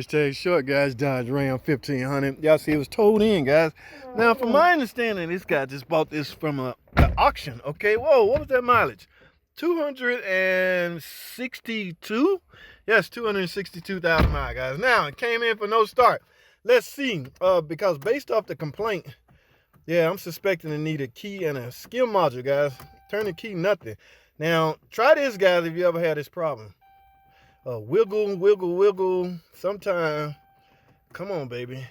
Hashtag short, guys. Dodge Ram 1500. Y'all see it was towed in, guys. Now, from my understanding, this guy just bought this from the auction. Okay, whoa, what was that mileage? 262? Yes, 262,000 miles, guys. Now, it came in for no start. Let's see, because based off the complaint, yeah, I'm suspecting it need a key and a skim module, guys. Turn the key, nothing. Now, try this, guys, if you ever had this problem. Wiggle, wiggle, wiggle. Sometime, come on, baby.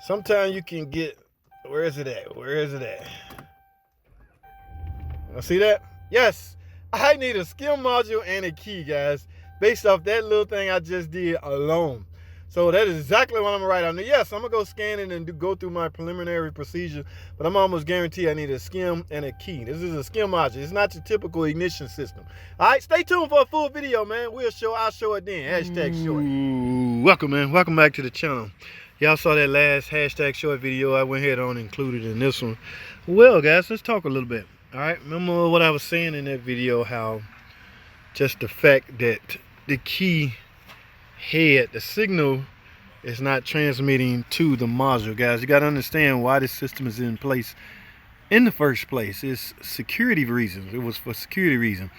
Sometime you can get, where is it at? Where is it at? See that? Yes, I need a skim module and a key, guys, based off that little thing I just did alone. So that is exactly what I'm gonna write on there. Yes, I'm gonna go scan it and go through my preliminary procedure, but I'm almost guaranteed I need a skim and a key. This is a skim module. It's not your typical ignition system. All right, stay tuned for a full video, man. I'll show it then. Hashtag short. Welcome, man. Welcome back to the channel. Y'all saw that last hashtag short video. I went ahead on and included in this one. Well, guys, let's talk a little bit. All right, remember what I was saying in that video, how just the fact that the key head, the signal is not transmitting to the module, guys. You got to understand why this system is in place in the first place. It's security reasons. It was for security reason.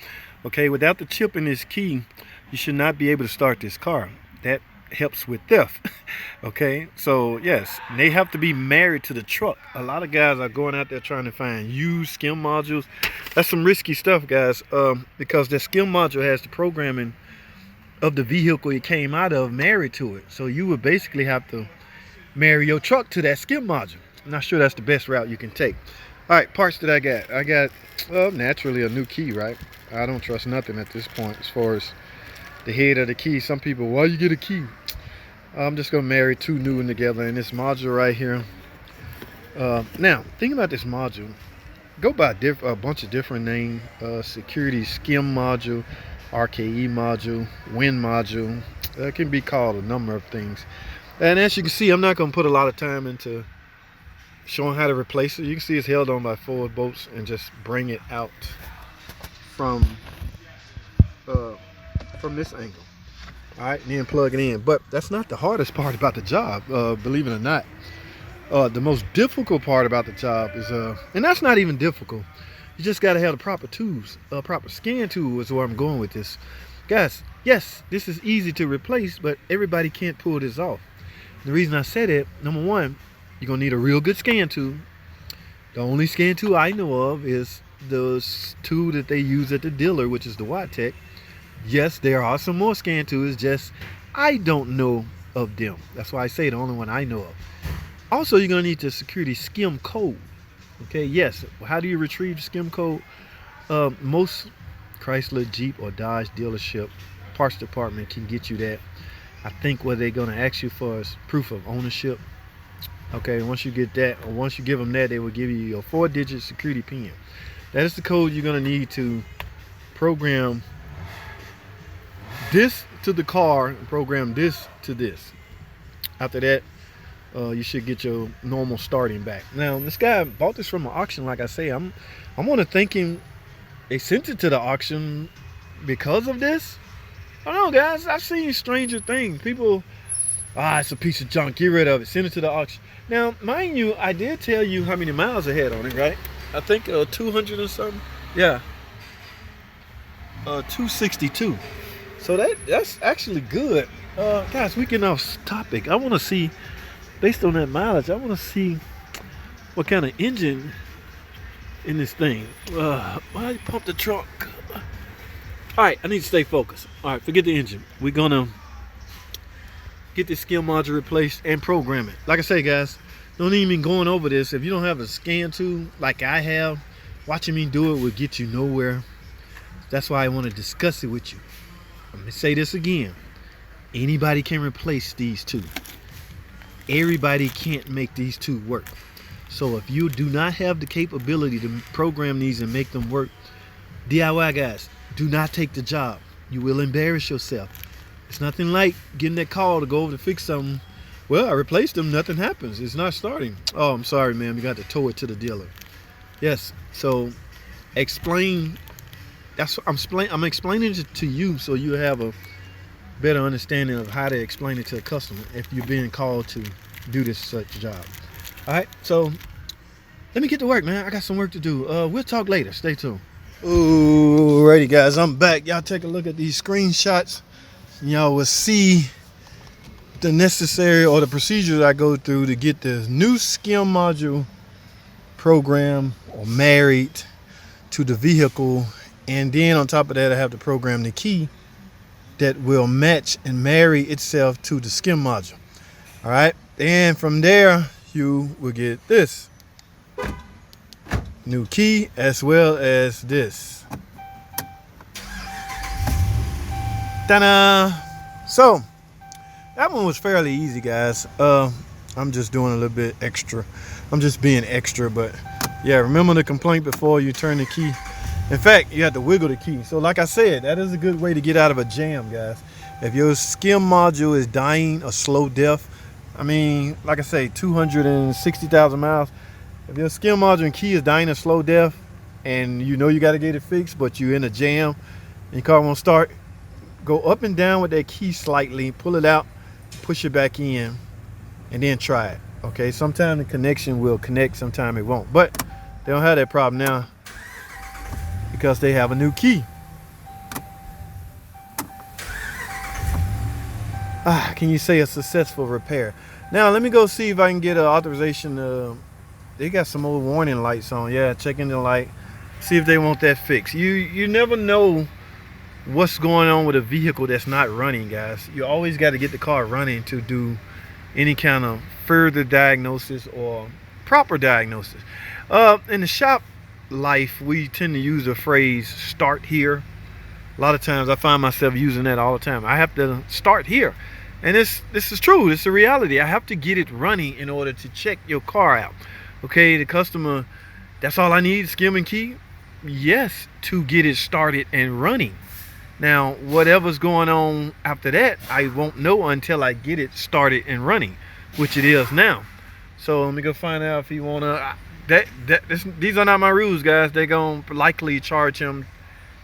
Okay, without the chip in this key, you should not be able to start this car. That helps with theft. Okay, so yes, they have to be married to the truck. A lot of guys are going out there trying to find used skim modules. That's some risky stuff, guys, because the skim module has the programming of the vehicle it came out of married to it. So you would basically have to marry your truck to that skim module. I'm not sure that's the best route you can take. All right, parts that I got, well, naturally a new key, right? I don't trust nothing at this point as far as the head of the key. Some people, why you get a key? I'm just gonna marry two new ones together in this module right here. Now, think about this module. Go by a bunch of different names. Security skim module, RKE module, wind module. It can be called a number of things. And as you can see, I'm not going to put a lot of time into showing how to replace it. You can see it's held on by 4 bolts and just bring it out from this angle. All right, and then plug it in. But that's not the hardest part about the job, believe it or not. The most difficult part about the job is, and that's not even difficult. You just got to have the proper tools. Proper scan tool is where I'm going with this. Guys, yes, this is easy to replace, but everybody can't pull this off. The reason I said it, number one, you're going to need a real good scan tool. The only scan tool I know of is the tool that they use at the dealer, which is the Tech. Yes, there are some more scan tools, just I don't know of them. That's why I say the only one I know of. Also, you're going to need the security skim code. Okay, yes. How do you retrieve the skim code? Most Chrysler, Jeep, or Dodge dealership parts department can get you that. I think what they're going to ask you for is proof of ownership. Okay, once you get that, or once you give them that, they will give you your 4-digit security PIN. That is the code you're going to need to program this to the car and program this to this. After that, you should get your normal starting back. Now, this guy bought this from an auction. Like I say, I'm only thinking they sent it to the auction because of this. I don't know, guys. I've seen stranger things. People, it's a piece of junk. Get rid of it. Send it to the auction. Now, mind you, I did tell you how many miles I had on it, right? I think 200 or something. Yeah, 262. So that's actually good. Guys, we getting off topic. I want to see. Based on that mileage, I want to see what kind of engine in this thing. Why you pump the trunk? All right, I need to stay focused. All right, forget the engine. We're going to get this skim module replaced and program it. Like I say, guys, don't even going over this. If you don't have a scan tool like I have, watching me do it will get you nowhere. That's why I want to discuss it with you. I'm going to say this again. Anybody can replace these two. Everybody can't make these two work. So if you do not have the capability to program these and make them work, DIY guys, do not take the job. You will embarrass yourself. It's nothing like getting that call to go over to fix something. Well, I replaced them, nothing happens. It's not starting. Oh, I'm sorry, ma'am. You got to tow it to the dealer. Yes, so explain. I'm explaining it to you so you have better understanding of how to explain it to a customer if you're being called to do this such job. All right, so let me get to work, man. I got some work to do. We'll talk later. Stay tuned. Alrighty, guys, I'm back. Y'all take a look at these screenshots. Y'all will see the necessary or the procedures I go through to get the new skim module program or married to the vehicle, and then on top of that I have to program the key that will match and marry itself to the skim module. All right, and from there you will get this new key as well as this. Ta-da! So that one was fairly easy, guys. I'm just doing a little bit extra. I'm just being extra, but yeah, remember the complaint before you turn the key. In fact, you have to wiggle the key. So like I said, that is a good way to get out of a jam, guys. If your skim module is dying a slow death, I mean, like I say, 260,000 miles. If your skim module and key is dying a slow death and you know you got to get it fixed, but you're in a jam and your car won't start, go up and down with that key slightly, pull it out, push it back in, and then try it. Okay, sometimes the connection will connect, sometimes it won't, but they don't have that problem now because they have a new key. Can you say a successful repair? Now let me go see if I can get an authorization. They got some old warning lights on. Yeah, check engine light, see if they want that fixed. You never know what's going on with a vehicle that's not running, guys. You always got to get the car running to do any kind of further diagnosis or proper diagnosis. In the shop life, we tend to use the phrase start here. A lot of times I find myself using that all the time. I have to start here, and this is true. It's a reality. I have to get it running in order to check your car out. Okay, the customer, that's all I need, skim and key? Yes, to get it started and running. Now, whatever's going on after that, I won't know until I get it started and running, which it is now. So let me go find out if he wanna. These are not my rules, guys. They're gonna likely charge him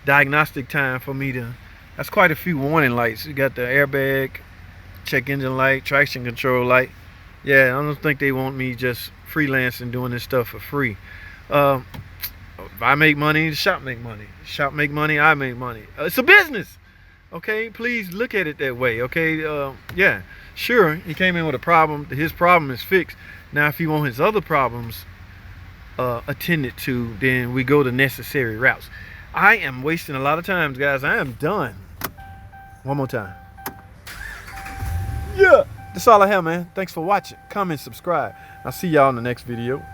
diagnostic time for me to. That's quite a few warning lights. You got the airbag, check engine light, traction control light. Yeah, I don't think they want me just freelancing doing this stuff for free. If I make money, the shop make money. The shop make money, I make money. It's a business. Okay, please look at it that way. Okay, yeah, sure, he came in with a problem. His problem is fixed. Now, if he wants his other problems attended to, then we go the necessary routes. I am wasting a lot of time, guys. I am done. One more time. Yeah, that's all I have, man. Thanks for watching. Comment, subscribe. I'll see y'all in the next video.